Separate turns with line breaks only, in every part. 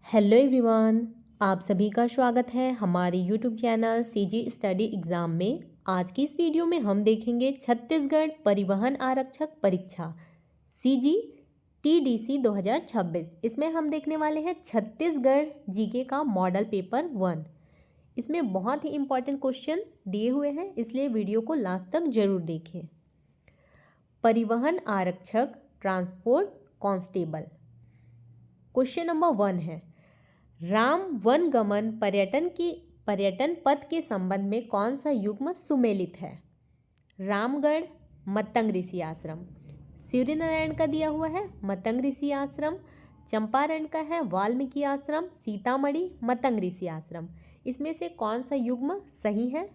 Hello everyone, आप सभी का स्वागत है हमारे YouTube channel CG study exam में। आज की इस वीडियो में हम देखेंगे छत्तीसगढ़ परिवहन आरक्षक परीक्षा सीजी टीडीसी 2026। इसमें हम देखने वाले हैं छत्तीसगढ़ जीके का मॉडल पेपर 1। इसमें बहुत ही इम्पॉर्टेंट क्वेश्चन दिए हुए हैं, इसलिए वीडियो को लास्ट तक जरूर देखें। परिवहन आरक्षक ट्रांसपोर्ट कांस्टेबल। क्वेश्चन नंबर 1 है, राम वनगमन पर्यटन पथ के संबंध में कौन सा युग्म सुमेलित है? रामगढ़ मतंग ऋषि आश्रम। सूर्यनारायण का दिया हुआ है मतंग ऋषि आश्रम। चंपारण का है वाल्मीकि आश्रम। सीतामढ़ी मतंग ऋषि आश्रम। इसमें से कौन सा युग्म सही है?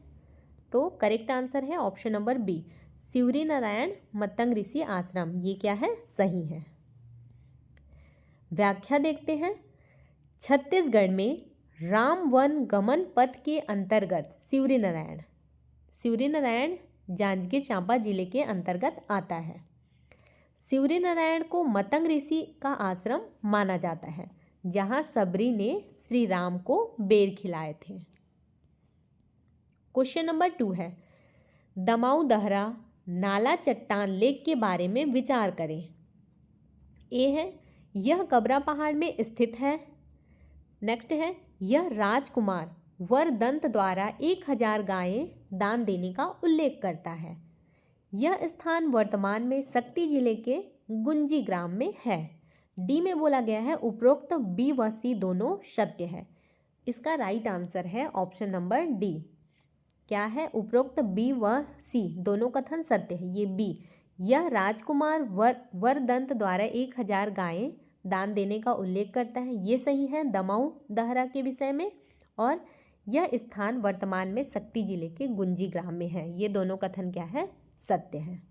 तो करेक्ट आंसर है option number B, Suryanarayan Matang ऋषि आश्रम। ये क्या है? सही है। व्याख्या देखते हैं। छत्तीसगढ़ में राम वन गमन पथ के अंतर्गत सूर्यनारायण जांजगीर चांपा जिले के अंतर्गत आता है। सूर्यनारायण को मतंग ऋषि का आश्रम माना जाता है, जहां सबरी ने श्री राम को बेर खिलाए थे। क्वेश्चन नंबर 2 है, दमाऊ दहरा नाला चट्टान लेक के बारे में विचार करें। ए है, यह कबरा पहाड़ में स्थित है। नेक्स्ट है, यह राजकुमार वरदंत द्वारा 1000 गायें दान देने का उल्लेख करता है। यह स्थान वर्तमान में शक्ति जिले के गुंजी ग्राम में है। डी में बोला गया है उपरोक्त बी व सी दोनों सत्य है। इसका राइट आंसर है ऑप्शन नंबर डी। क्या है? उपरोक्त बी व सी दोनों कथन सत्य है। ये बी, यह राजकुमार वरदंत द्वारा 1000 गायें दान देने का उल्लेख करता है, ये सही है दमाऊ दहरा के विषय में। और यह स्थान वर्तमान में शक्ति जिले के गुंजी ग्राम में है। ये दोनों कथन क्या है? सत्य है।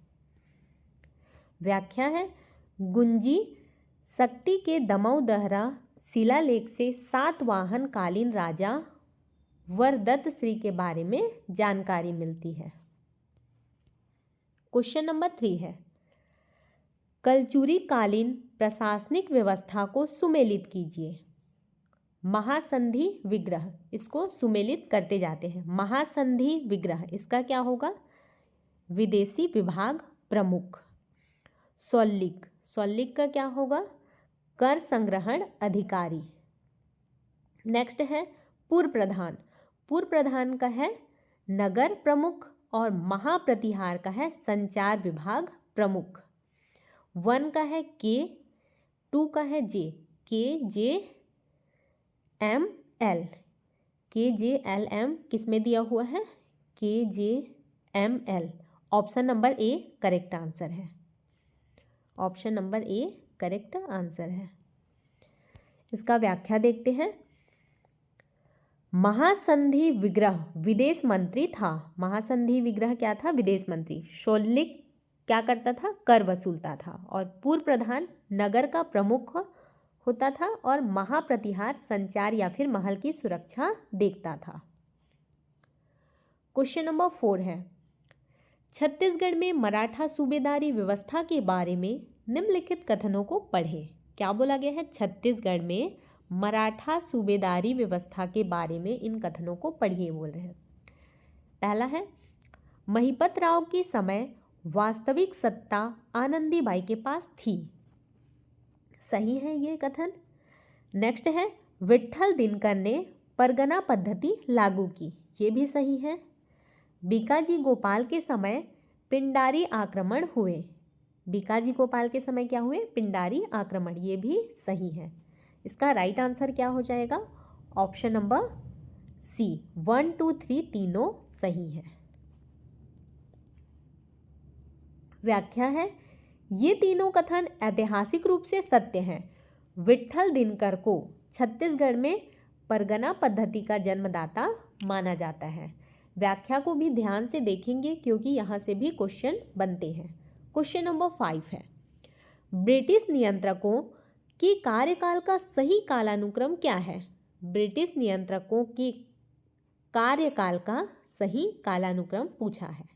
व्याख्या है, गुंजी शक्ति के दमाऊ दहरा शिलालेख से सातवाहन कालीन राजा वरदत्त श्री के बारे में जानकारी मिलती है। क्वेश्चन नंबर 3 है, कलचुरी कालीन प्रशासनिक व्यवस्था को सुमेलित कीजिए। महासंधि विग्रह, इसको सुमेलित करते जाते हैं। महासंधि विग्रह, इसका क्या होगा? विदेशी विभाग प्रमुख। सौलिक का क्या होगा? कर संग्रहण अधिकारी। नेक्स्ट है पूर्व प्रधान का है नगर प्रमुख और महाप्रतिहार का है संचार विभाग प्रमुख। 1 का है के, 2 का है जे, KJLM किस में दिया हुआ है? KJML। Option number A correct answer है। Option number A correct answer है। इसका व्याख्या देखते हैं। महासंधि विग्रह विदेश मंत्री था। महासंधि विग्रह क्या था? विदेश मंत्री। शौलिक क्या करता था? कर वसूलता था। और पूर्व प्रधान नगर का प्रमुख होता था और महाप्रतिहार संचार या फिर महल की सुरक्षा देखता था। क्वेश्चन नंबर 4 है, छत्तीसगढ़ में मराठा सूबेदारी व्यवस्था के बारे में निम्नलिखित कथनों को पढ़ें। क्या बोला गया है? छत्तीसगढ़ में मराठा सूबेदारी व्यवस्था के बारे में इन कथनों को पढ़िए बोल रहे हैं। पहला है, महिपत राव के समय वास्तविक सत्ता आनंदीबाई के पास थी। सही है ये कथन। नेक्स्ट है, विट्ठल दिनकर ने परगना पद्धति लागू की। ये भी सही है। बीकाजी गोपाल के समय पिंडारी आक्रमण हुए। बीकाजी गोपाल के समय क्या हुए? पिंडारी आक्रमण। ये भी सही है। इसका राइट आंसर क्या हो जाएगा? ऑप्शन नंबर सी, 1, 2, 3 तीनों सही है। व्याख्या है, ये तीनों कथन ऐतिहासिक रूप से सत्य हैं। विट्ठल दिनकर को छत्तीसगढ़ में परगना पद्धति का जन्मदाता माना जाता है। व्याख्या को भी ध्यान से देखेंगे क्योंकि यहाँ से भी क्वेश्चन बनते हैं। क्वेश्चन नंबर 5 है, ब्रिटिश नियंत्रकों के कार्यकाल का सही कालानुक्रम क्या है? ब्रिटिश नियंत्रकों के कार्यकाल का सही कालानुक्रम पूछा है।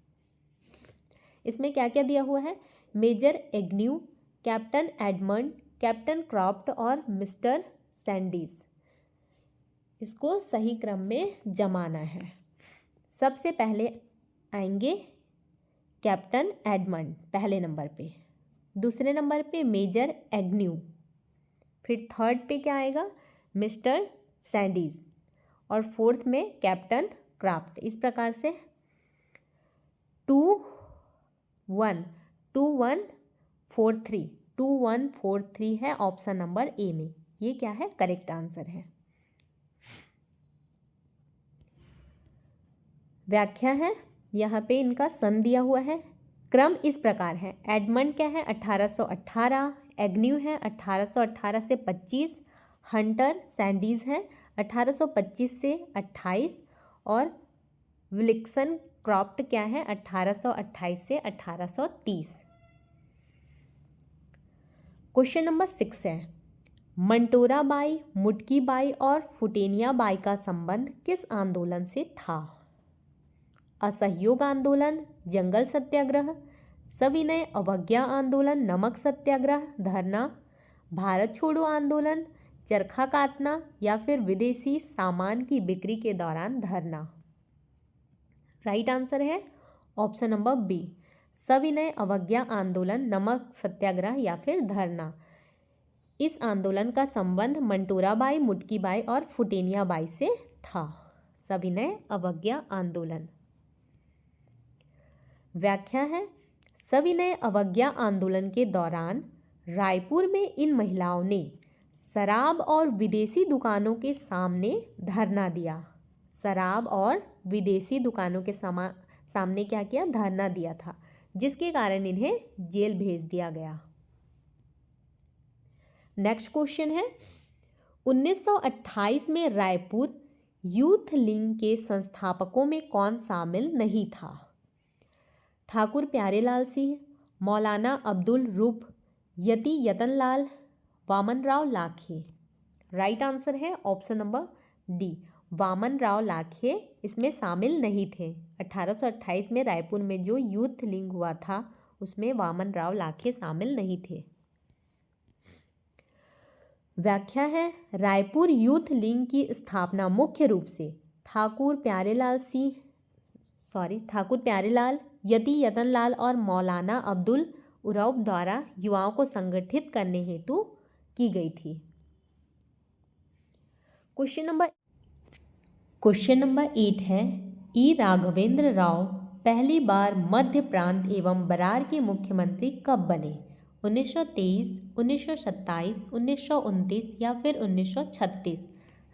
इसमें क्या क्या दिया हुआ है? Major Agnew, captain Edmund, captain Croft और मिस्टर सैंडीज। इसको सही क्रम में जमाना है। सबसे पहले आएंगे कैप्टन एडमंड पहले नंबर पे, दूसरे नंबर पे मेजर एग्न्यू, फिर थर्ड पे क्या आएगा मिस्टर सैंडीज, और फोर्थ में कैप्टन क्राफ्ट। इस प्रकार से 2143 है ऑप्शन नंबर ए में। ये क्या है करेक्ट आंसर है। व्याख्या है, यहाँ पे इनका सन दिया हुआ है। क्रम इस प्रकार है, एडमंड क्या है 1818, एग्न्यू है 1818 से 25, हंटर सैंडीज है 1825 से 28, और विल्सन क्रॉफ्ट क्या है 1828 से 1830। क्वेश्चन नंबर 6 है, मंटोरा बाई, मुटकी बाई और फुटेनिया बाई का संबंध किस आंदोलन से था? असहयोग आंदोलन, जंगल सत्याग्रह, सविनय अवज्ञा आंदोलन, नमक सत्याग्रह, धरना, भारत छोड़ो आंदोलन, चरखा काटना, या फिर विदेशी सामान की बिक्री के दौरान धरना। राइट आंसर है ऑप्शन नंबर बी, सविनय अवज्ञा आंदोलन, नमक सत्याग्रह या फिर धरना। इस आंदोलन का संबंध मंटोरा बाई, मुटकी बाई और फुटेनिया बाई से था। सविनय अवज्ञा आंदोलन। व्याख्या है, सविनय अवज्ञा आंदोलन के दौरान रायपुर में इन महिलाओं ने शराब और विदेशी दुकानों के सामने धरना दिया। शराब और विदेशी दुकानों के सामने क्या किया, धरना दिया था, जिसके कारण इन्हें जेल भेज दिया गया। नेक्स्ट क्वेश्चन है, 1928 में रायपुर यूथ लीग के संस्थापकों में कौन शामिल नहीं था? ठाकुर प्यारेलाल सिंह, मौलाना अब्दुल रूफ, यति यतनलाल, वामन राव लाखे। राइट आंसर है option number D, Waman Rao Lakhe इसमें शामिल नहीं थे। 1828 में रायपुर में जो यूथ लीग हुआ था उसमें वामन राव लाखे शामिल नहीं थे। व्याख्या है, रायपुर यूथ लीग की स्थापना मुख्य रूप से ठाकुर प्यारेलाल, यति यतनलाल और मौलाना अब्दुल उरौफ द्वारा युवाओं को संगठित करने हेतु की गई थी। क्वेश्चन नंबर 8 है, ई राघवेंद्र राव पहली बार मध्य प्रांत एवं बरार के मुख्यमंत्री कब बने? 1923, 1927, 1929 या फिर 1936?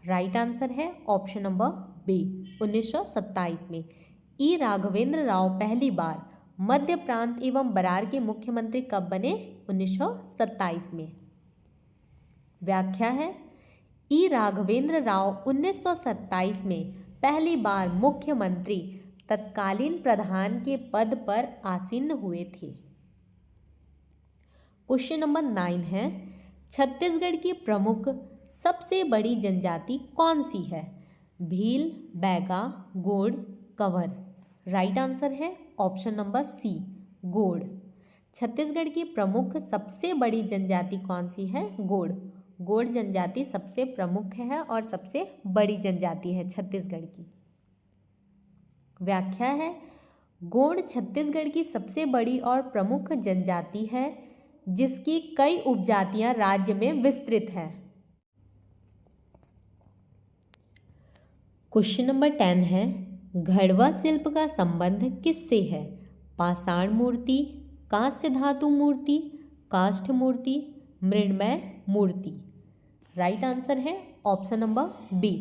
राइट आंसर है ऑप्शन नंबर बी, 1927 में ई राघवेंद्र राव पहली बार मध्य प्रांत एवं बरार के मुख्यमंत्री कब बने? 1927 में। व्याख्या है, ई राघवेंद्र राव 1927 में पहली बार मुख्यमंत्री तत्कालीन प्रधान के पद पर आसीन हुए थे। क्वेश्चन नंबर 9 है, छत्तीसगढ़ की प्रमुख सबसे बड़ी जनजाति कौन सी है? भील, बैगा, गोंड, कंवर। राइट आंसर है option number C, Gond. Chhattisgarh की प्रमुख सबसे बड़ी जनजाति कौन सी है? गोंड। गोंड जनजाति सबसे प्रमुख है और सबसे बड़ी जनजाति है छत्तीसगढ़ की। व्याख्या है, गोंड छत्तीसगढ़ की सबसे बड़ी और प्रमुख जनजाति है जिसकी कई उपजातियां राज्य में विस्तृत हैं। क्वेश्चन नंबर 10 है, घड़वा शिल्प का संबंध किससे है? पाषाण मूर्ति, कांस्य धातु मूर्ति, काष्ठ मूर्ति, मृण्मय मूर्ति। राइट आंसर है ऑप्शन नंबर बी,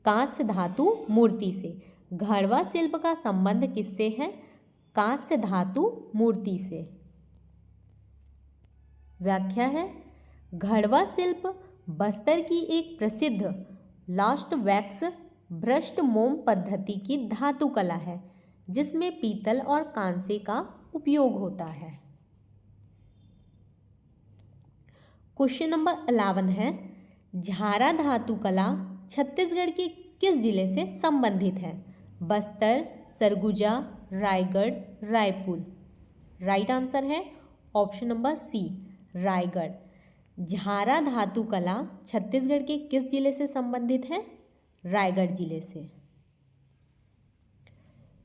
कांस्य धातु मूर्ति से। घड़वा शिल्प का संबंध किससे है? कांस्य धातु मूर्ति से। व्याख्या है, घड़वा शिल्प बस्तर की एक प्रसिद्ध लास्ट वैक्स भ्रष्ट मोम पद्धति की धातु कला है जिसमें पीतल और कांसे का उपयोग होता है। क्वेश्चन नंबर 11 है, झारा धातु कला छत्तीसगढ़ के किस जिले से संबंधित है? बस्तर, सरगुजा, रायगढ़, रायपुर। राइट आंसर है ऑप्शन नंबर सी, रायगढ़। झारा धातु कला छत्तीसगढ़ के किस जिले से संबंधित है? रायगढ़ जिले से।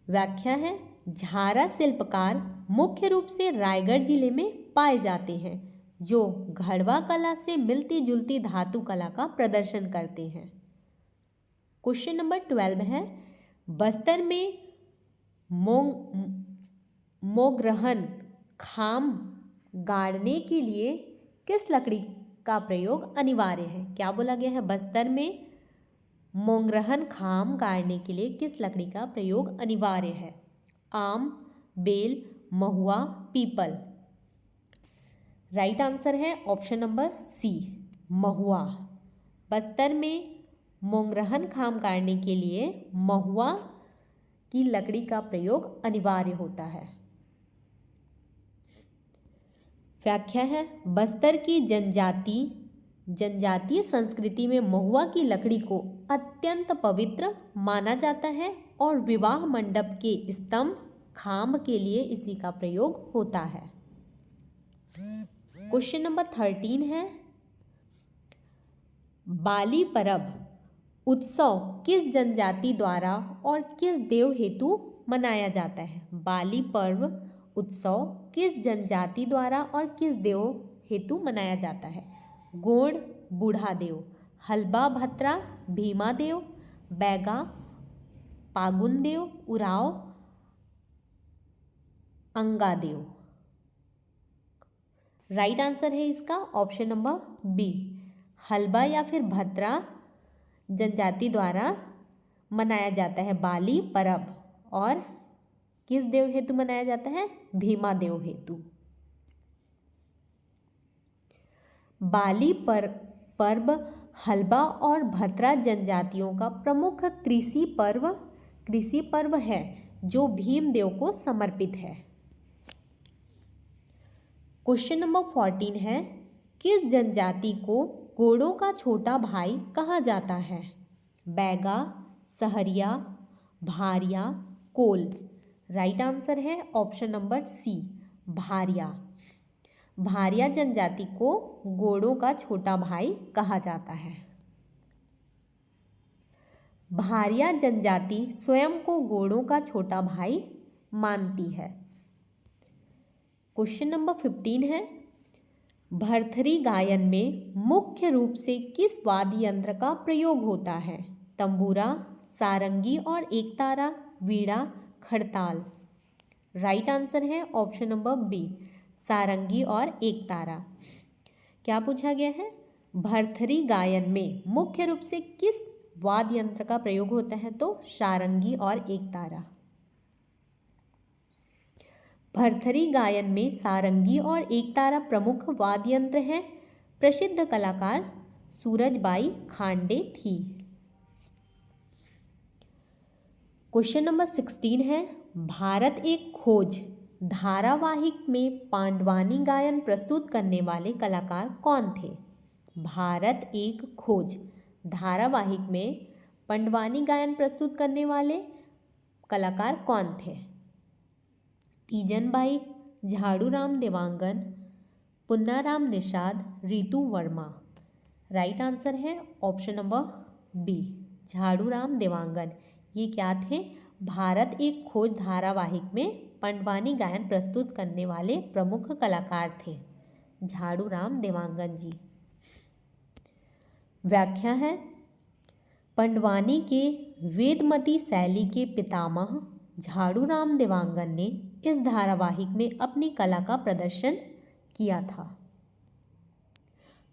व्याख्या है, झारा शिल्पकार मुख्य रूप से रायगढ़ जिले में पाए जाते हैं, जो घड़वा कला से मिलती जुलती धातु कला का प्रदर्शन करते हैं। क्वेश्चन नंबर 12 है, बस्तर में मोगरहन खाम गाड़ने के लिए किस लकड़ी का प्रयोग अनिवार्य है? क्या बोला गया है? बस्तर में मोगरहन खाम गाड़ने के लिए किस लकड़ी का प्रयोग अनिवार्य है? आम, बेल, महुआ, पीपल। राइट आंसर है ऑप्शन नंबर सी, महुआ। बस्तर में मोगरहन खाम गाड़ने के लिए महुआ की लकड़ी का प्रयोग अनिवार्य होता है। व्याख्या है, बस्तर की जनजातीय संस्कृति में महुआ की लकड़ी को अत्यंत पवित्र माना जाता है और विवाह मंडप के स्तंभ खांब के लिए इसी का प्रयोग होता है। क्वेश्चन नंबर 13 है, बाली परब उत्सव किस जनजाति द्वारा और किस देव हेतु मनाया जाता है? बाली पर्व उत्सव किस जनजाति द्वारा और किस देव हेतु मनाया जाता है? गोंड बूढ़ा देव, हलबा भत्रा भीमा देव, बैगा पागुन देव, उराव अंगा देव। राइट आंसर है इसका ऑप्शन नंबर बी, हलबा या फिर भत्रा जनजाति द्वारा मनाया जाता है बाली परब, और किस देव हेतु मनाया जाता है? भीमा देव हेतु। बाली पर्व हलबा और भत्रा जनजातियों का प्रमुख कृषि पर्व है जो भीम देव को समर्पित है। क्वेश्चन नंबर 14 है, किस जनजाति को गोंडों का छोटा भाई कहा जाता है? बैगा, सहरिया, भारिया, कोल। राइट आंसर है option number C, Bharia. Bharia जनजाति को गोंडों का छोटा भाई कहा जाता है। भारिया जनजाति स्वयं को गोंडों का छोटा भाई मानती है। क्वेश्चन नंबर 15 है, भरथरी गायन में मुख्य रूप से किस वाद्य यंत्र का प्रयोग होता है? तंबूरा, सारंगी और एकतारा, वीणा, खड़ताल। राइट आंसर है ऑप्शन नंबर बी, सारंगी और एकतारा। क्या पूछा गया है? भरथरी गायन में मुख्य रूप से किस वाद्य यंत्र का प्रयोग होता है? तो सारंगी और एकतारा। भरथरी गायन में सारंगी और एकतारा प्रमुख वाद्य यंत्र हैं। प्रसिद्ध कलाकार सूरजबाई खांडे थी। क्वेश्चन नंबर 16 है, भारत एक खोज धारावाहिक में पांडवानी गायन प्रस्तुत करने वाले कलाकार कौन थे? भारत एक खोज धारावाहिक में पांडवानी गायन प्रस्तुत करने वाले कलाकार कौन थे? तीजनबाई, झाड़ूराम देवांगन, पुन्नाराम निषाद, रितु वर्मा। राइट आंसर है option number B, Jhaduram Dewangan. ये क्या थे? भारत एक खोज धारावाहिक में पांडवानी गायन प्रस्तुत करने वाले प्रमुख कलाकार थे, झाड़ूराम देवांगन जी। व्याख्या है, पांडवानी के वेदमती शैली के पितामह झाड़ूराम देवांगन ने इस धारावाहिक में अपनी कला का प्रदर्शन किया था।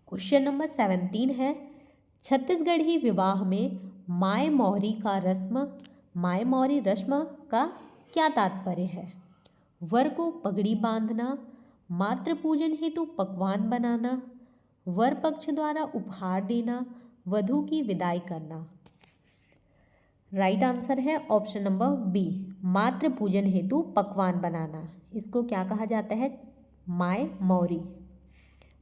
क्वेश्चन नंबर 17 है, छत्तीसगढ़ी विवाह में माय मौरी रस्म का क्या तात्पर्य है? वर को पगड़ी बांधना, मातृ पूजन हेतु पकवान बनाना, वर पक्ष द्वारा उपहार देना, वधू की विदाई करना। राइट आंसर है ऑप्शन नंबर बी, मातृ पूजन हेतु पकवान बनाना। इसको क्या कहा जाता है? माय मौरी।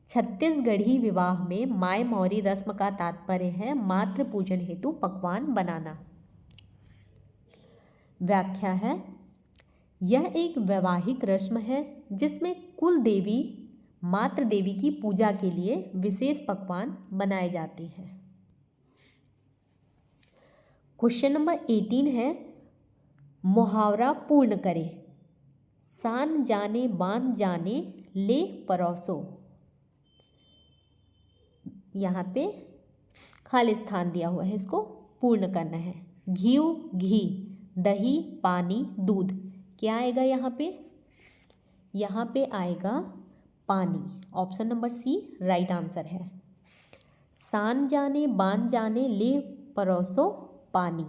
छत्तीसगढ़ी विवाह में माय मौरी रस्म का तात्पर्य है मातृ पूजन हेतु पकवान बनाना। व्याख्या है, यह एक वैवाहिक रस्म है जिसमें कुल देवी मातृ देवी की पूजा के लिए विशेष पकवान बनाए जाते हैं। क्वेश्चन नंबर 18 है, मुहावरा पूर्ण करें। सान जाने बान जाने ले परोसो। यहाँ पे खाली स्थान दिया हुआ है, इसको पूर्ण करना है। घी घी, दही पानी दूध, क्या आएगा यहाँ पे? यहाँ पे आएगा पानी। Option number C right answer है। सान जाने बान जाने ले परोसो पानी।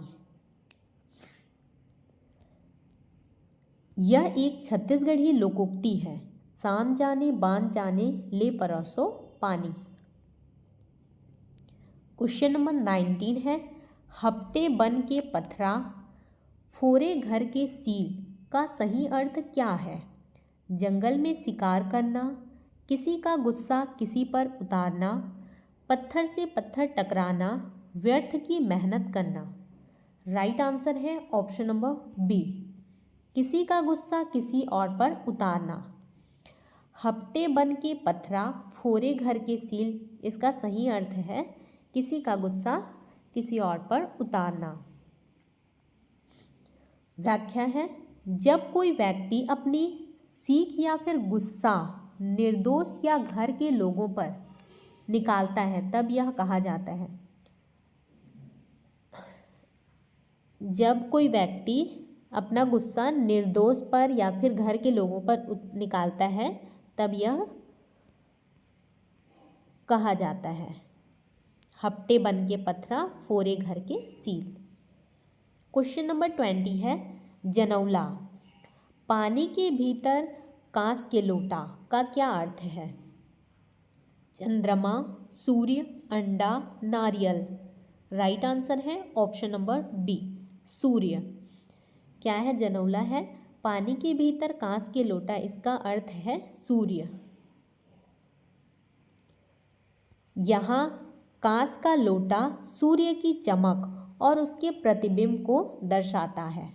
यह एक छत्तीसगढ़ी लोकोक्ति है। सान जाने बान जाने ले परोसो पानी। क्वेश्चन नंबर 19 है, हफ्ते बन के पथरा फोरे घर के सील का सही अर्थ क्या है? जंगल में शिकार करना, किसी का गुस्सा किसी पर उतारना, पत्थर से पत्थर टकराना, व्यर्थ की मेहनत करना। राइट आंसर है ऑप्शन नंबर बी, किसी का गुस्सा किसी और पर उतारना। हफ्ते बन के पथरा फोरे घर के सील, इसका सही अर्थ है किसी का गुस्सा किसी और पर उतारना। व्याख्या है, जब कोई व्यक्ति अपनी सीख या फिर गुस्सा निर्दोष या घर के लोगों पर निकालता है तब यह कहा जाता है। जब कोई व्यक्ति अपना गुस्सा निर्दोष पर या फिर घर के लोगों पर निकालता है तब यह कहा जाता है। हफ्ते बन के पथरा फोरे घर के सील। क्वेश्चन नंबर 20 है, जनौला पानी के भीतर कांस के लोटा का क्या अर्थ है? चंद्रमा, सूर्य, अंडा, नारियल। राइट आंसर है ऑप्शन नंबर बी, सूर्य। क्या है? जनौला है पानी के भीतर कांस के लोटा, इसका अर्थ है सूर्य। यहाँ कांस का लोटा सूर्य की चमक और उसके प्रतिबिंब को दर्शाता है।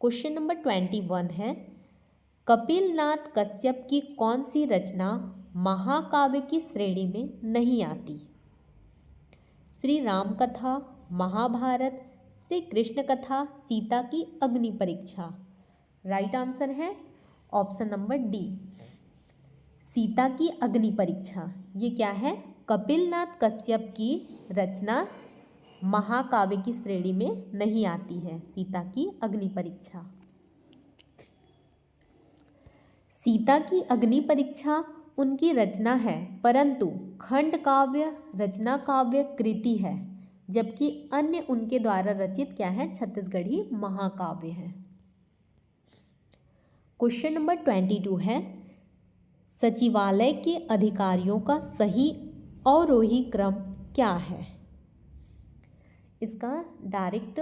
क्वेश्चन नंबर 21 है, कपिल नाथ कश्यप की कौन सी रचना महाकाव्य की श्रेणी में नहीं आती? श्री राम कथा, महाभारत, श्री कृष्ण कथा, सीता की अग्नि परीक्षा। राइट आंसर है ऑप्शन नंबर डी, सीता की अग्नि परीक्षा। ये क्या है? कपिल नाथ कश्यप की रचना महाकाव्य की श्रेणी में नहीं आती है, सीता की अग्नि परीक्षा। सीता की अग्नि परीक्षा उनकी रचना है, परंतु खंड काव्य रचना काव्य कृति है, जबकि अन्य उनके द्वारा रचित क्या है? छत्तीसगढ़ी महाकाव्य है। क्वेश्चन नंबर 22 है, सचिवालय के अधिकारियों का सही अवरोही क्रम क्या है? इसका डायरेक्ट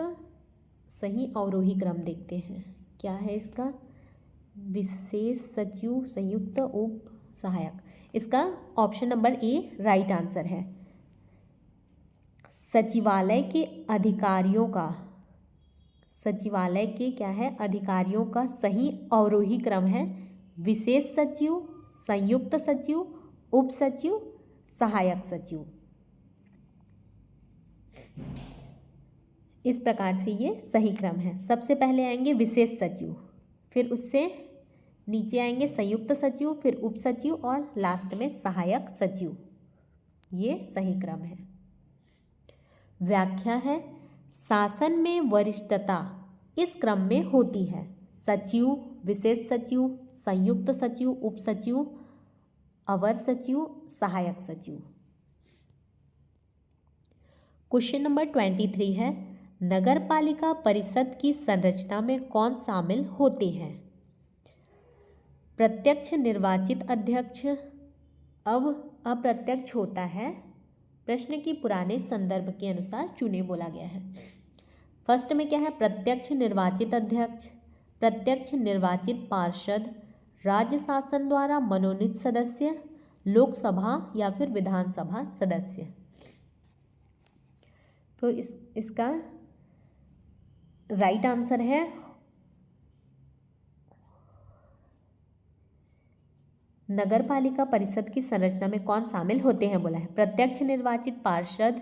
सही अवरोही क्रम देखते हैं। क्या है इसका? विशेष सचिव, संयुक्त उप सहायक। इसका ऑप्शन नंबर ए राइट आंसर है। सचिवालय के अधिकारियों का, सचिवालय के क्या है? अधिकारियों का सही अवरोही क्रम है विशेष सचिव, संयुक्त सचिव, उप सचिव, सहायक सचिव। इस प्रकार से ये सही क्रम है। सबसे पहले आएंगे विशेष सचिव, फिर उससे नीचे आएंगे संयुक्त सचिव, फिर उप सचिव और लास्ट में सहायक सचिव। ये सही क्रम है। व्याख्या है, शासन में वरिष्ठता इस क्रम में होती है। सचिव, विशेष सचिव, संयुक्त सचिव, उप सचिव, अवर सचिव, सहायक सचिव। क्वेश्चन नंबर 23 है, नगर पालिका परिषद की संरचना में कौन शामिल होते हैं? प्रत्यक्ष निर्वाचित अध्यक्ष, अब अप्रत्यक्ष होता है, प्रश्न के पुराने संदर्भ के अनुसार चुने बोला गया है। फर्स्ट में क्या है? प्रत्यक्ष निर्वाचित अध्यक्ष, प्रत्यक्ष निर्वाचित पार्षद, राज्य शासन द्वारा मनोनीत सदस्य, लोकसभा या फिर विधानसभा सदस्य। तो इसका राइट आंसर है नगर पालिका परिषद की संरचना में कौन शामिल होते हैं बोला है। प्रत्यक्ष निर्वाचित पार्षद,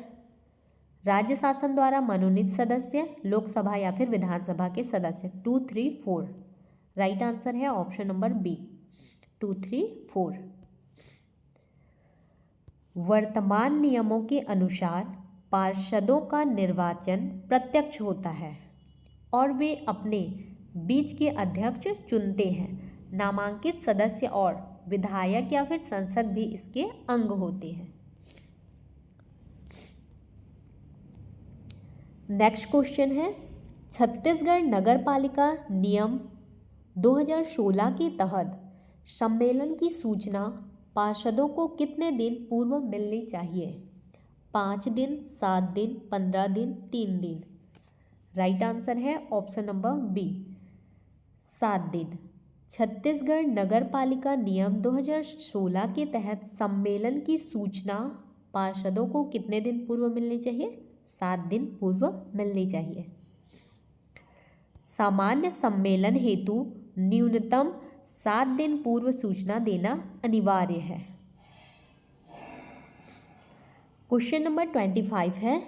राज्य शासन द्वारा मनोनीत सदस्य, लोकसभा या फिर विधानसभा के सदस्य। 2, 3, 4 राइट आंसर है ऑप्शन नंबर बी 2, 3, 4। वर्तमान नियमों के अनुसार पार्षदों का निर्वाचन प्रत्यक्ष होता है और वे अपने बीच के अध्यक्ष चुनते हैं। नामांकित सदस्य और विधायक या फिर संसद भी इसके अंग होते हैं। नेक्स्ट क्वेश्चन है, छत्तीसगढ़ नगर पालिका नियम 2016 के तहत सम्मेलन की सूचना पार्षदों को कितने दिन पूर्व मिलनी चाहिए? 5 दिन, 7 दिन, 15 दिन, 3 दिन। राइट आंसर है ऑप्शन नंबर बी 7 दिन। छत्तीसगढ़ नगर पालिका नियम 2016 के तहत सम्मेलन की सूचना पार्षदों को कितने दिन पूर्व मिलनी चाहिए? 7 दिन पूर्व मिलनी चाहिए। सामान्य सम्मेलन हेतु न्यूनतम 7 दिन पूर्व सूचना देना अनिवार्य है। क्वेश्चन नंबर 25 है,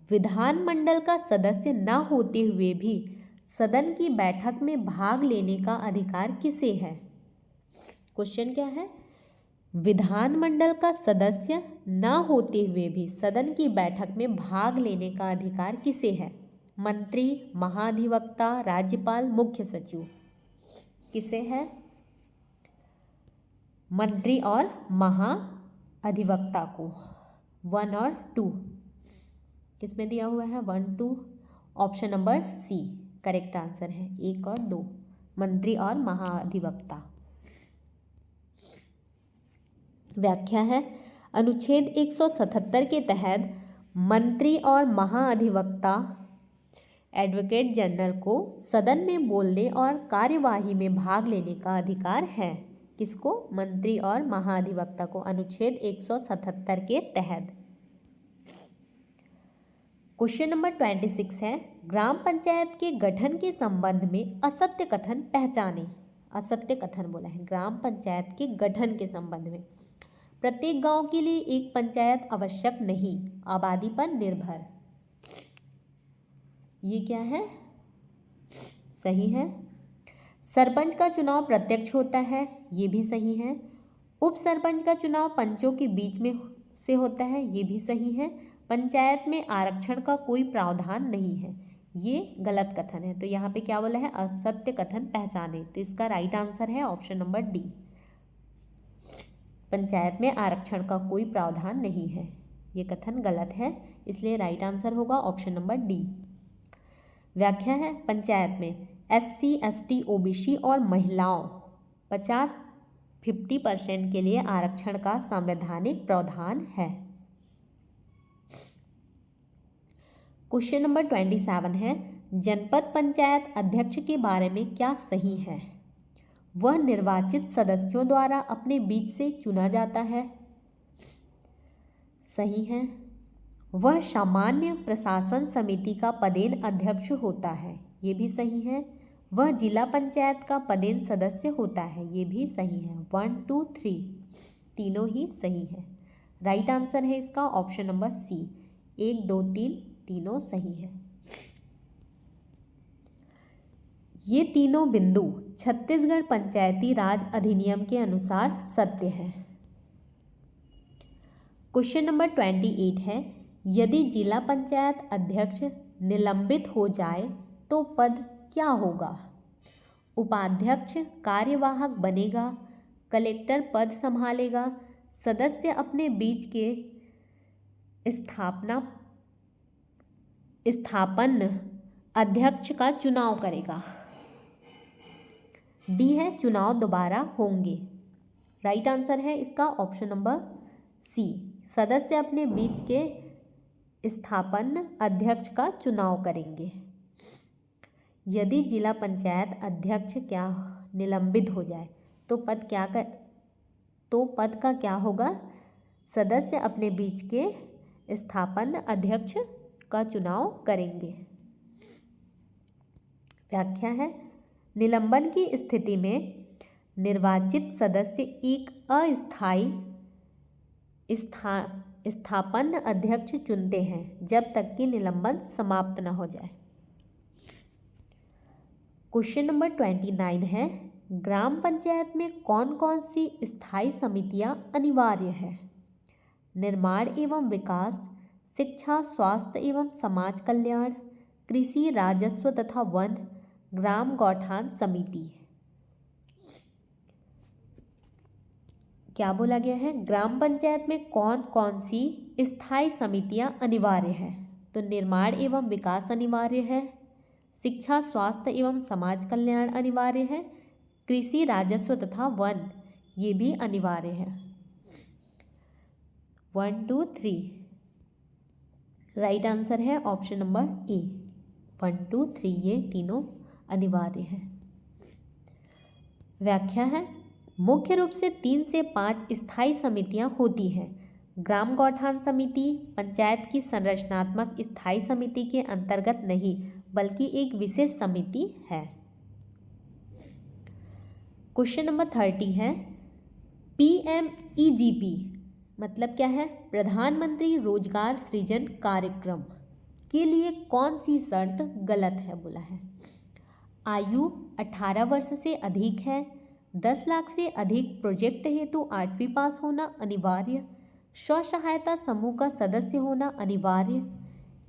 विधानमंडल का सदस्य न होते हुए भी सदन की बैठक में भाग लेने का अधिकार किसे है? क्वेश्चन क्या है? विधानमंडल का सदस्य न होते हुए भी सदन की बैठक में भाग लेने का अधिकार किसे है? मंत्री, महाधिवक्ता, राज्यपाल, मुख्य सचिव। किसे है? मंत्री और महाधिवक्ता को। 1 और 2 किसमें दिया हुआ है? 1, 2 option number C correct answer है। 1 और 2 मंत्री और महाधिवक्ता। व्याख्या है, अनुच्छेद 177 के तहत मंत्री और महाधिवक्ता एडवोकेट जनरल को सदन में बोलने और कार्यवाही में भाग लेने का अधिकार है। किसको? मंत्री और महाधिवक्ता को, अनुच्छेद 177 के तहत। क्वेश्चन नंबर 26 है, ग्राम पंचायत के गठन के संबंध में असत्य कथन पहचाने। असत्य कथन बोला है ग्राम पंचायत के गठन के संबंध में। प्रत्येक गांव के लिए एक पंचायत आवश्यक नहीं, आबादी पर निर्भर। ये क्या है? सही है। सरपंच का चुनाव प्रत्यक्ष होता है, ये भी सही है। उप सरपंच का चुनाव पंचों के बीच में से होता है, ये भी सही है। पंचायत में आरक्षण का कोई प्रावधान नहीं है, ये गलत कथन है। तो यहाँ पे क्या बोला है? असत्य कथन पहचाने। तो इसका राइट आंसर है ऑप्शन नंबर डी, पंचायत में आरक्षण का कोई प्रावधान नहीं है, ये कथन गलत है, इसलिए राइट आंसर होगा ऑप्शन नंबर डी। व्याख्या है, पंचायत में SC, ST, OBC और महिलाओं 50% के लिए आरक्षण का संवैधानिक प्रावधान है। क्वेश्चन नंबर 27 है, जनपद पंचायत अध्यक्ष के बारे में क्या सही है? वह निर्वाचित सदस्यों द्वारा अपने बीच से चुना जाता है। सही है। वह सामान्य प्रशासन समिति का पदेन अध्यक्ष होता है, ये भी सही है। वह जिला पंचायत का पदेन सदस्य होता है, ये भी सही है। 1, 2, 3 तीनों ही सही है। राइट आंसर है इसका ऑप्शन नंबर सी, 1, 2, 3 तीनों सही है। ये तीनों बिंदु छत्तीसगढ़ पंचायती राज अधिनियम के अनुसार सत्य है। क्वेश्चन नंबर 28 है, यदि जिला पंचायत अध्यक्ष निलंबित हो जाए तो पद क्या होगा? उपाध्यक्ष कार्यवाहक बनेगा, कलेक्टर पद संभालेगा, सदस्य अपने बीच के स्थापन अध्यक्ष का चुनाव करेगा। डी है, चुनाव दोबारा होंगे। राइट आंसर है इसका ऑप्शन नंबर सी, सदस्य अपने बीच के स्थापन अध्यक्ष का चुनाव करेंगे। यदि जिला पंचायत अध्यक्ष क्या निलंबित हो जाए तो पद का क्या होगा? सदस्य अपने बीच के स्थापन अध्यक्ष का चुनाव करेंगे। व्याख्या है, निलंबन की स्थिति में निर्वाचित सदस्य एक अस्थायी स्थापना अध्यक्ष चुनते हैं जब तक कि निलंबन समाप्त न हो जाए। क्वेश्चन नंबर 29 है, ग्राम पंचायत में कौन कौन सी स्थायी समितियां अनिवार्य है? निर्माण एवं विकास, शिक्षा, स्वास्थ्य एवं समाज कल्याण, कृषि, राजस्व तथा वन, ग्राम गौठान समिति। क्या बोला गया है? ग्राम पंचायत में कौन कौन सी स्थायी समितियां अनिवार्य है? तो निर्माण एवं विकास अनिवार्य है, शिक्षा, स्वास्थ्य एवं समाज कल्याण अनिवार्य है, कृषि, राजस्व तथा वन ये भी अनिवार्य है। 1 2 3 राइट आंसर है ऑप्शन नंबर ए। 1 2 3 ये तीनों अनिवार्य है। व्याख्या है, मुख्य रूप से 3 से 5 स्थायी समितियां होती हैं। ग्राम गौठान समिति पंचायत की संरचनात्मक स्थायी समिति के अंतर्गत नहीं बल्कि एक विशेष समिति है। क्वेश्चन नंबर 30 है, PMEGP मतलब क्या है? प्रधानमंत्री रोजगार सृजन कार्यक्रम के लिए कौन सी शर्त गलत है बोला है? आयु 18 वर्ष से अधिक है, 10 लाख से अधिक प्रोजेक्ट हेतु 8वीं पास होना अनिवार्य, स्व सहायता समूह का सदस्य होना अनिवार्य,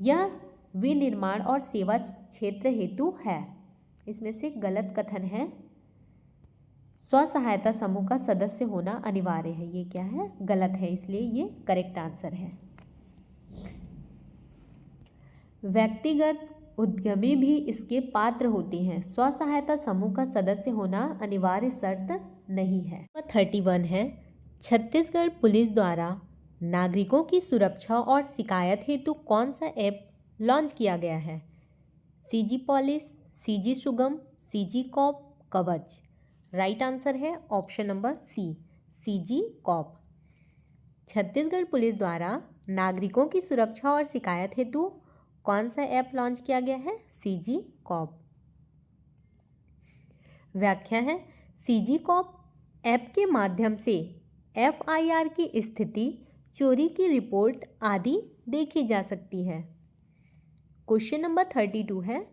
यह विनिर्माण और सेवा क्षेत्र हेतु है। इसमें से गलत कथन है, स्व सहायता समूह का सदस्य होना अनिवार्य है। ये क्या है? गलत है, इसलिए ये करेक्ट आंसर है। व्यक्तिगत उद्यमी भी इसके पात्र होते हैं। स्व सहायता समूह का सदस्य होना अनिवार्य शर्त नहीं है। 31 है, छत्तीसगढ़ पुलिस द्वारा नागरिकों की सुरक्षा और शिकायत हेतु कौन सा ऐप लॉन्च किया गया है? CG police, CG Sugam, CG cop, Kavach. Right answer है option number C, CG cop. Chhattisgarh police द्वारा नागरिकों की सुरक्षा और शिकायत हेतु कौन सा ऐप लॉन्च किया गया है? CG cop. व्याख्या है, CG कॉप ऐप के माध्यम से FIR की स्थिति, चोरी की रिपोर्ट आदि देखी जा सकती है। क्वेश्चन नंबर 32 है,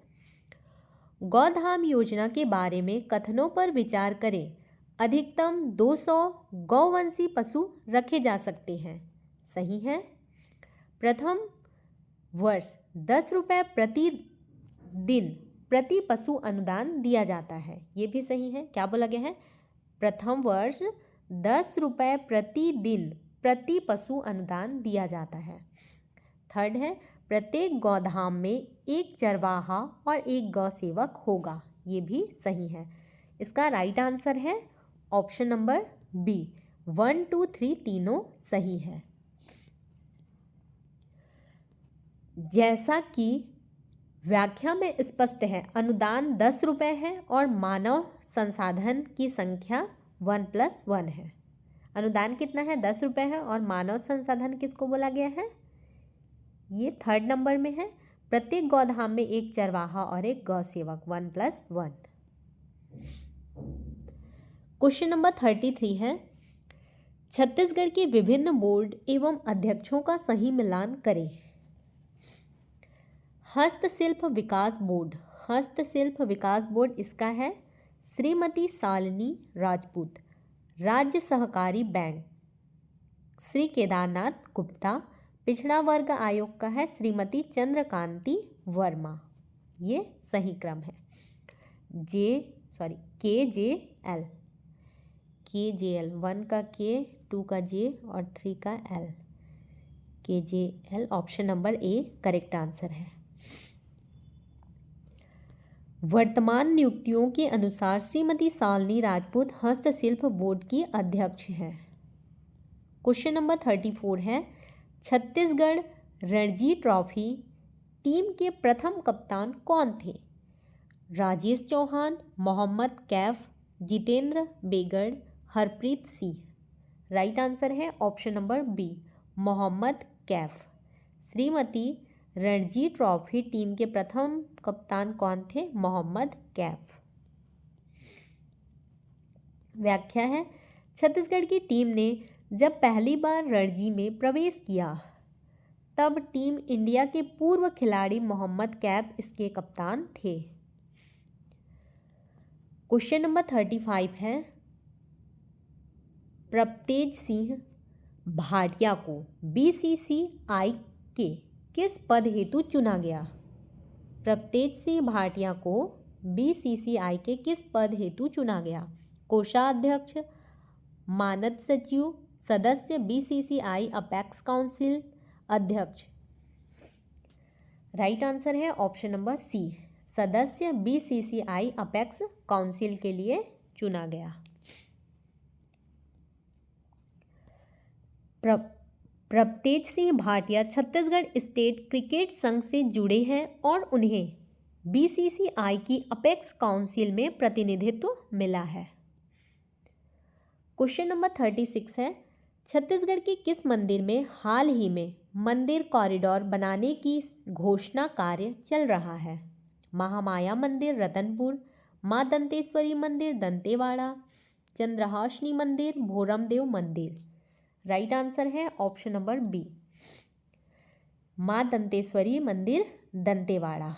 गौधाम योजना के बारे में कथनों पर विचार करें। अधिकतम 200 गौवंशी पशु रखे जा सकते हैं। सही है। प्रथम वर्ष 10 रुपये प्रति दिन प्रति पशु अनुदान दिया जाता है। ये भी सही है। क्या बोला गया है? प्रथम वर्ष 10 रुपये प्रति दिन प्रति पशु अनुदान दिया जाता है। थर्ड है, प्रत्येक गौधाम में एक चरवाहा और एक गौ सेवक होगा। ये भी सही है। इसका राइट आंसर है ऑप्शन नंबर बी। 1 2 3 तीनों सही है। जैसा कि व्याख्या में स्पष्ट है, अनुदान 10 रुपये है और मानव संसाधन की संख्या 1+1 है। अनुदान कितना है? 10 रुपये है और मानव संसाधन किसको बोला गया है? ये थर्ड नंबर में है। प्रत्येक गौधाम में एक चरवाहा और एक गौ सेवक 1+1। क्वेश्चन नंबर 33 है, छत्तीसगढ़ के विभिन्न बोर्ड एवं अध्यक्षों का सही मिलान करें। हस्तशिल्प विकास बोर्ड, हस्तशिल्प विकास बोर्ड इसका है श्रीमती शालिनी राजपूत। राज्य सहकारी बैंक श्री केदारनाथ गुप्ता। पिछड़ा वर्ग आयोग का है श्रीमती चंद्रकांति वर्मा। ये सही क्रम है। KJL, 1 का K, 2 का J और 3 का L। KJL option number A correct answer है। वर्तमान नियुक्तियों के अनुसार श्रीमती शालिनी राजपूत हस्तशिल्प बोर्ड की अध्यक्ष हैं। क्वेश्चन नंबर 34 है, छत्तीसगढ़ रणजी ट्रॉफी टीम के प्रथम कप्तान कौन थे? राजेश चौहान, मोहम्मद कैफ, जितेंद्र बेगड़, हरप्रीत सिंह। राइट आंसर है option number B, Mohammad Kaif. श्रीमती रणजी ट्रॉफी टीम के प्रथम कप्तान कौन थे? मोहम्मद कैफ। व्याख्या है, छत्तीसगढ़ की टीम ने जब पहली बार रणजी में प्रवेश किया तब टीम इंडिया के पूर्व खिलाड़ी मोहम्मद कैफ इसके कप्तान थे। क्वेश्चन नंबर 35 है, प्रभतेज सिंह भाटिया को बीसीसीआई के किस पद हेतु चुना गया? प्रभतेज सिंह भाटिया को बीसीसीआई के किस पद हेतु चुना गया? कोषाध्यक्ष, मानद सचिव, सदस्य बीसीसीआई अपेक्स काउंसिल, अध्यक्ष। राइट आंसर है ऑप्शन नंबर सी, सदस्य बीसीसीआई अपेक्स काउंसिल के लिए चुना गया। प्रभतेज सिंह भाटिया छत्तीसगढ़ स्टेट क्रिकेट संघ से जुड़े हैं और उन्हें बीसीसीआई की अपेक्स काउंसिल में प्रतिनिधित्व मिला है। क्वेश्चन नंबर 36 है, छत्तीसगढ़ के किस मंदिर में हाल ही में मंदिर कॉरिडोर बनाने की घोषणा कार्य चल रहा है? महामाया मंदिर रतनपुर, माँ दंतेश्वरी मंदिर दंतेवाड़ा, चंद्रहासिनी मंदिर भोरमदेव मंदिर। राइट आंसर है ऑप्शन नंबर बी, माँ दंतेश्वरी मंदिर दंतेवाड़ा।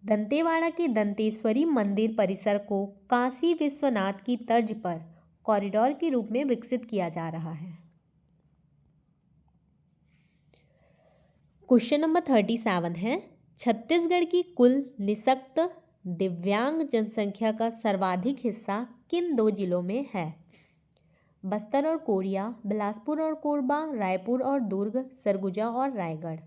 दंतेवाड़ा के दंतेश्वरी मंदिर परिसर को काशी विश्वनाथ की तर्ज पर कॉरिडोर के रूप में विकसित किया जा रहा है। क्वेश्चन नंबर 37 है, छत्तीसगढ़ की कुल निःशक्त दिव्यांग जनसंख्या का सर्वाधिक हिस्सा किन दो जिलों में है? बस्तर और कोरिया, बिलासपुर और कोरबा, रायपुर और दुर्ग, सरगुजा और रायगढ़।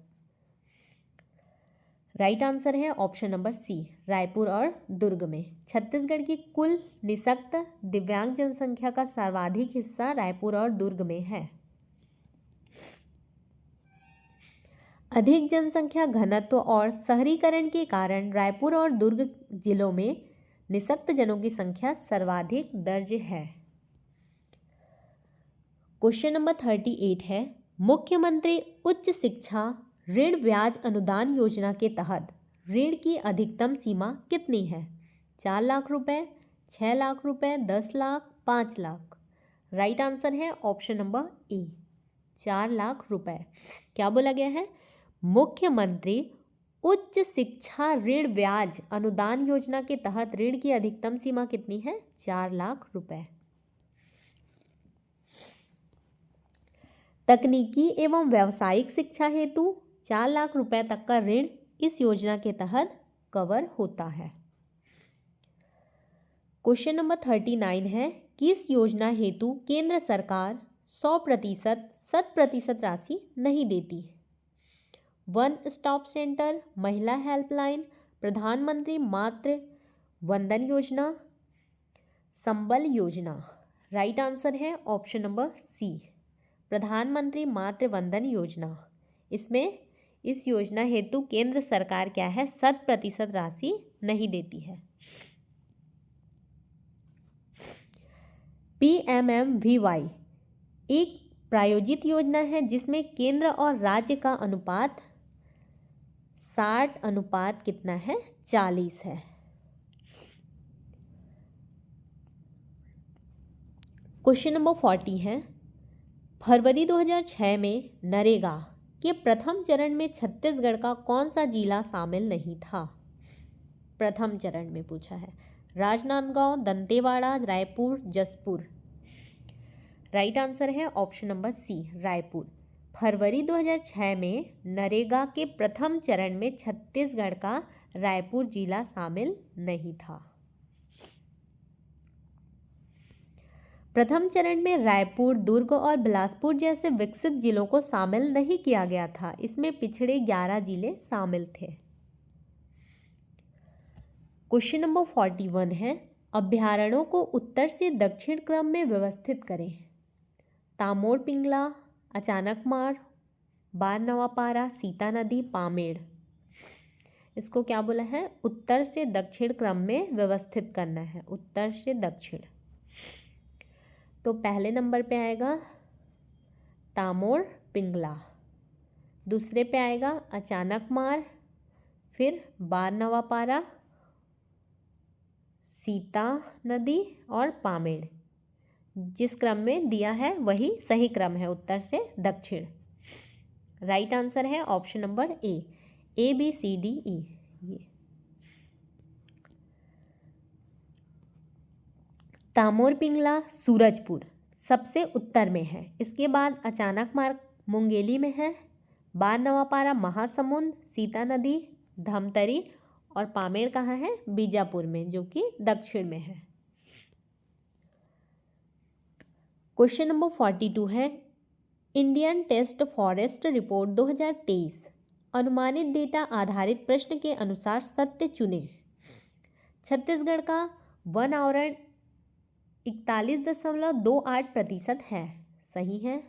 राइट आंसर है ऑप्शन नंबर सी, रायपुर और दुर्ग में। छत्तीसगढ़ की कुल निःशक्त दिव्यांग जनसंख्या का सर्वाधिक हिस्सा रायपुर और दुर्ग में है। अधिक जनसंख्या घनत्व और शहरीकरण के कारण रायपुर और दुर्ग जिलों में निःशक्त जनों की संख्या सर्वाधिक दर्ज है। क्वेश्चन नंबर 38 है, मुख्यमंत्री उच्च शिक्षा ऋण ब्याज अनुदान योजना के तहत ऋण की अधिकतम सीमा कितनी है? 4 लाख रुपए, 6 लाख रुपए, 10 लाख, 5 लाख। राइट आंसर है ऑप्शन नंबर ए, 4 लाख रुपए। क्या बोला गया है? मुख्यमंत्री उच्च शिक्षा ऋण ब्याज अनुदान योजना के तहत ऋण की अधिकतम सीमा कितनी है? 4 लाख रुपए। तकनीकी एवं व्यावसायिक शिक्षा हेतु 4 लाख रुपए तक का ऋण इस योजना के तहत कवर होता है। क्वेश्चन नंबर 39 है, किस योजना हेतु केंद्र सरकार 100% 100% राशि नहीं देती? वन स्टॉप सेंटर, महिला हेल्पलाइन, प्रधानमंत्री मातृ वंदन योजना, संबल योजना। राइट आंसर है ऑप्शन नंबर सी, प्रधानमंत्री मातृ वंदन योजना। इसमें इस योजना हेतु केंद्र सरकार क्या है? 100% राशि नहीं देती है। PMMVY एक प्रायोजित योजना है जिसमें केंद्र और राज्य का अनुपात 60 अनुपात कितना है? 40 है। क्वेश्चन नंबर 40 है, फरवरी 2006 में नरेगा के प्रथम चरण में छत्तीसगढ़ का कौन सा जिला शामिल नहीं था? प्रथम चरण में पूछा है। राजनांदगांव, दंतेवाड़ा, रायपुर, जसपुर। राइट आंसर है ऑप्शन नंबर सी, रायपुर। फरवरी 2006 में नरेगा के प्रथम चरण में छत्तीसगढ़ का रायपुर जिला शामिल नहीं था। प्रथम चरण में रायपुर, दुर्ग और बिलासपुर जैसे विकसित जिलों को शामिल नहीं किया गया था। इसमें पिछड़े 11 जिले शामिल थे। क्वेश्चन नंबर 41 है, अभ्यारण्यों को उत्तर से दक्षिण क्रम में व्यवस्थित करें। तामोर पिंगला, अचानकमार, बारनवापारा, सीता नदी, पामेड़। इसको क्या बोला है? उत्तर से दक्षिण क्रम में व्यवस्थित करना है, उत्तर से दक्षिण। तो पहले नंबर पे आएगा तामोर पिंगला, दूसरे पे आएगा अचानकमार, फिर बारनवापारा, सीता नदी और पामेड़। जिस क्रम में दिया है वही सही क्रम है उत्तर से दक्षिण। राइट आंसर है option number A B C D E. ये तामोर पिंगला सूरजपुर सबसे उत्तर में है। इसके बाद अचानक मार्ग मुंगेली में है। बार नवापारा महासमुंद, सीता नदी धमतरी और पामेड़ कहाँ है? बीजापुर में, जो कि दक्षिण में है। क्वेश्चन नंबर 42 है इंडियन टेस्ट फॉरेस्ट रिपोर्ट 2023 अनुमानित डेटा आधारित प्रश्न के अनुसार सत्य चुने। छत्तीसगढ़ का वन आवरण 41.28% है, सही है।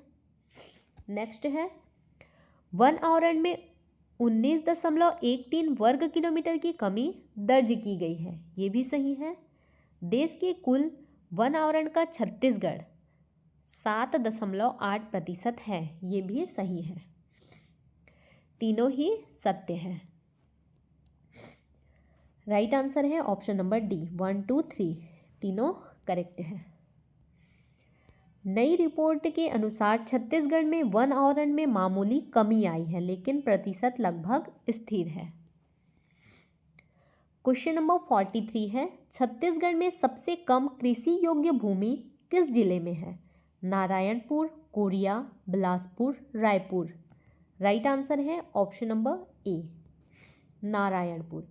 नेक्स्ट है वन आवरण में 19.13 वर्ग किलोमीटर की कमी दर्ज की गई है, ये भी सही है। देश के कुल वन आवरण का छत्तीसगढ़ 7.8% है, ये भी सही है। तीनों ही सत्य है। राइट आंसर है ऑप्शन नंबर डी 1 2 3 तीनों करेक्ट है। नई रिपोर्ट के अनुसार छत्तीसगढ़ में वन आवरण में मामूली कमी आई है, लेकिन प्रतिशत लगभग स्थिर है। क्वेश्चन नंबर 43 है छत्तीसगढ़ में सबसे कम कृषि योग्य भूमि किस जिले में है? नारायणपुर, कोरिया, बिलासपुर, रायपुर। राइट आंसर है option number A Narayanpur.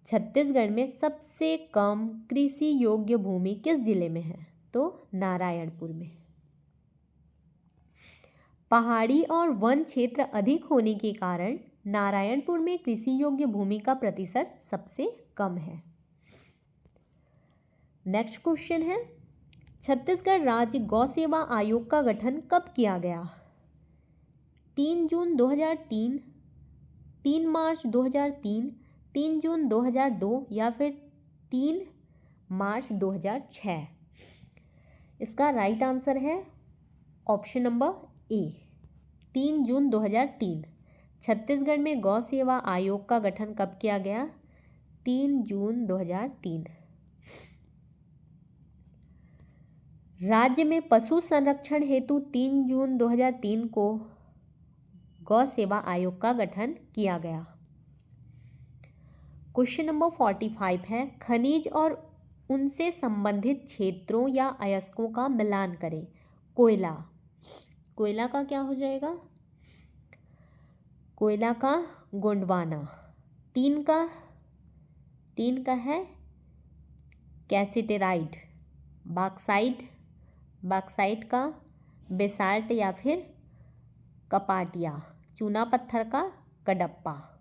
Chhattisgarh में सबसे कम कृषि योग्य भूमि किस जिले में है? तो नारायणपुर में। पहाड़ी और वन क्षेत्र अधिक होने के कारण नारायणपुर में कृषि योग्य भूमि का प्रतिशत सबसे कम है। नेक्स्ट क्वेश्चन है छत्तीसगढ़ राज्य गौ सेवा आयोग का गठन कब किया गया? 3 जून 2003, 3 मार्च 2003, 3 जून 2002 या फिर 3 मार्च 2006। इसका राइट आंसर है ऑप्शन नंबर ए 3 जून 2003। छत्तीसगढ़ में गौ सेवा आयोग का गठन कब किया गया? 3 जून 2003। राज्य में पशु संरक्षण हेतु 3 जून 2003 को गौ सेवा आयोग का गठन किया गया। क्वेश्चन नंबर 45 है खनिज और उनसे संबंधित क्षेत्रों या अयस्कों का मिलान करें। कोयला, कोयला का क्या हो जाएगा? कोयला का गोंडवाना। टीन का है कैसिटेराइड। बॉक्साइट का बेसाल्ट या फिर कपाटिया। चूना पत्थर का कडप्पा।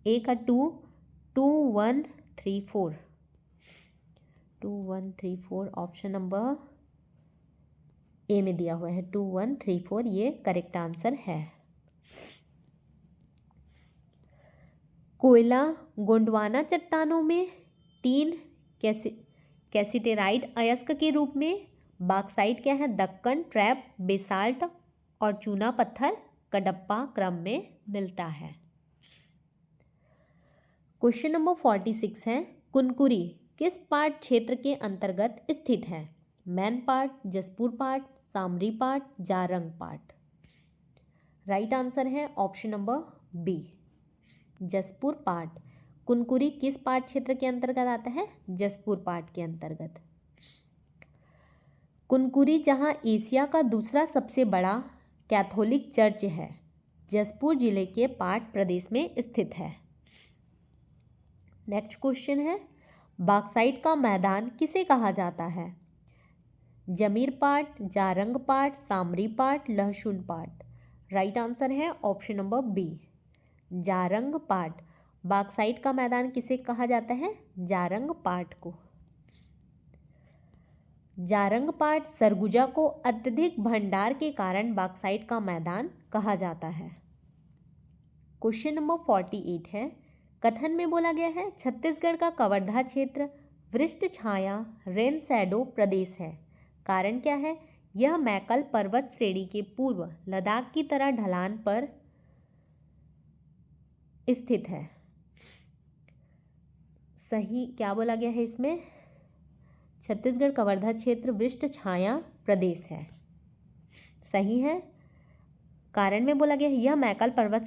ए का 2 1 3 4 2 1 3 4 ऑप्शन नंबर ए में दिया हुआ है 2 1 3 4 ये करेक्ट आंसर है। कोयला गोंडवाना चट्टानों में टीन कैसिटेराइड अयस्क के रूप में, बॉक्साइट क्या है दक्कन ट्रैप बेसाल्ट और चूना पत्थर कडप्पा क्रम में मिलता है। क्वेश्चन नंबर 46 है कुनकुरी किस पाट क्षेत्र के अंतर्गत स्थित है? मैन पाट, जसपुर पाट, सामरी पाट, जारंग पाट। राइट आंसर है ऑप्शन नंबर बी जसपुर पाट। कुनकुरी किस पाट क्षेत्र के अंतर्गत आता है? जसपुर पाट के अंतर्गत। कुनकुरी जहां एशिया का दूसरा सबसे बड़ा कैथोलिक चर्च है, जसपुर जिले के पाट प्रदेश में स्थित है। नेक्स्ट क्वेश्चन है बॉक्साइट का मैदान किसे कहा जाता है? जमीर पाट, जारंग पाट, सामरी पाट, लहसुन पाट। राइट आंसर है ऑप्शन नंबर बी जारंग पाट। बॉक्साइट का मैदान किसे कहा जाता है? जारंग पाट को। जारंग पाट सरगुजा को अत्यधिक भंडार के कारण बॉक्साइट का मैदान कहा जाता है। क्वेश्चन नंबर 48 है कथन में बोला गया है छत्तीसगढ़ का कवर्धा क्षेत्र वृष्ट छाया रेन शैडो प्रदेश है। कारण क्या है? यह मैकल पर्वत श्रेणी के पूर्व लद्दाख की तरह ढलान पर स्थित है। सही क्या बोला गया है इसमें? छत्तीसगढ़ कवर्धा क्षेत्र वृक्ष छाया प्रदेश है। सही है। कारण में बोला गया यह मैकल पर्वत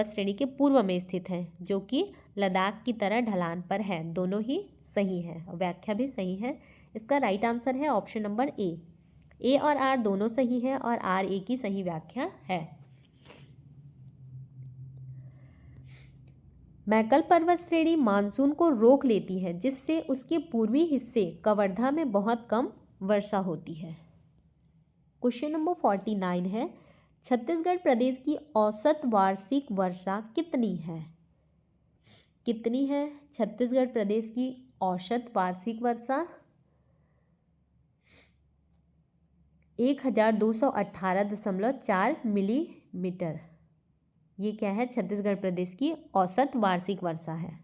श्रेणी के पूर्व में स्थित है, जो कि लद्दाख की तरह ढलान पर है। दोनों ही सही है, व्याख्या भी सही है। इसका राइट आंसर है ऑप्शन नंबर ए और आर दोनों सही है और आर ए की सही व्याख्या है। मैकल पर्वत श्रेणी मानसून को रोक लेती है, जिससे उसके पूर्वी हिस्से कवर्धा में बहुत कम वर्षा होती है। क्वेश्चन नंबर 49 है, छत्तीसगढ़ प्रदेश की औसत वार्षिक वर्षा कितनी है? कितनी है छत्तीसगढ़ प्रदेश की औसत वार्षिक वर्षा? 1218.4 मिलीमीटर। ये क्या है? छत्तीसगढ़ प्रदेश की औसत वार्षिक वर्षा है।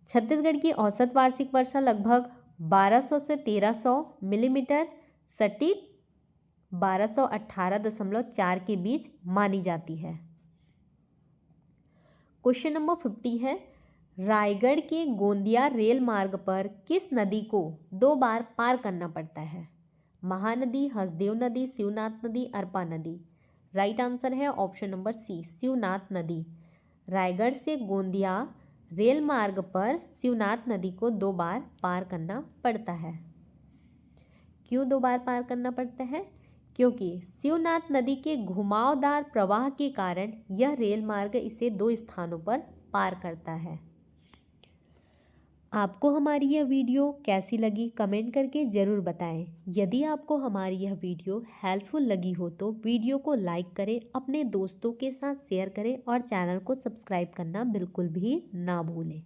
छत्तीसगढ़ की औसत वार्षिक वर्षा लगभग 1200 से 1300 मिलीमीटर सटीक 1218.4 के बीच मानी जाती है। क्वेश्चन नंबर 50 है, रायगढ़ के गोंदिया रेल मार्ग पर किस नदी को 2 बार पार करना पड़ता है? महानदी, हसदेव नदी, शिवनाथ नदी, अरपा नदी। राइट आंसर है ऑप्शन नंबर सी, शिवनाथ नदी। रायगढ़ से गोंदिया रेल मार्ग पर शिवनाथ नदी को 2 बार पार करना पड़ता है। क्यों 2 बार पार करना पड़ता है? क्योंकि शिवनाथ नदी के घुमावदार प्रवाह के कारण यह रेल मार्ग इसे 2 स्थानों पर पार करता है। आपको हमारी यह वीडियो कैसी लगी कमेंट करके ज़रूर बताएं। यदि आपको हमारी यह वीडियो हेल्पफुल लगी हो तो वीडियो को लाइक करें, अपने दोस्तों के साथ शेयर करें और चैनल को सब्सक्राइब करना बिल्कुल भी ना भूलें।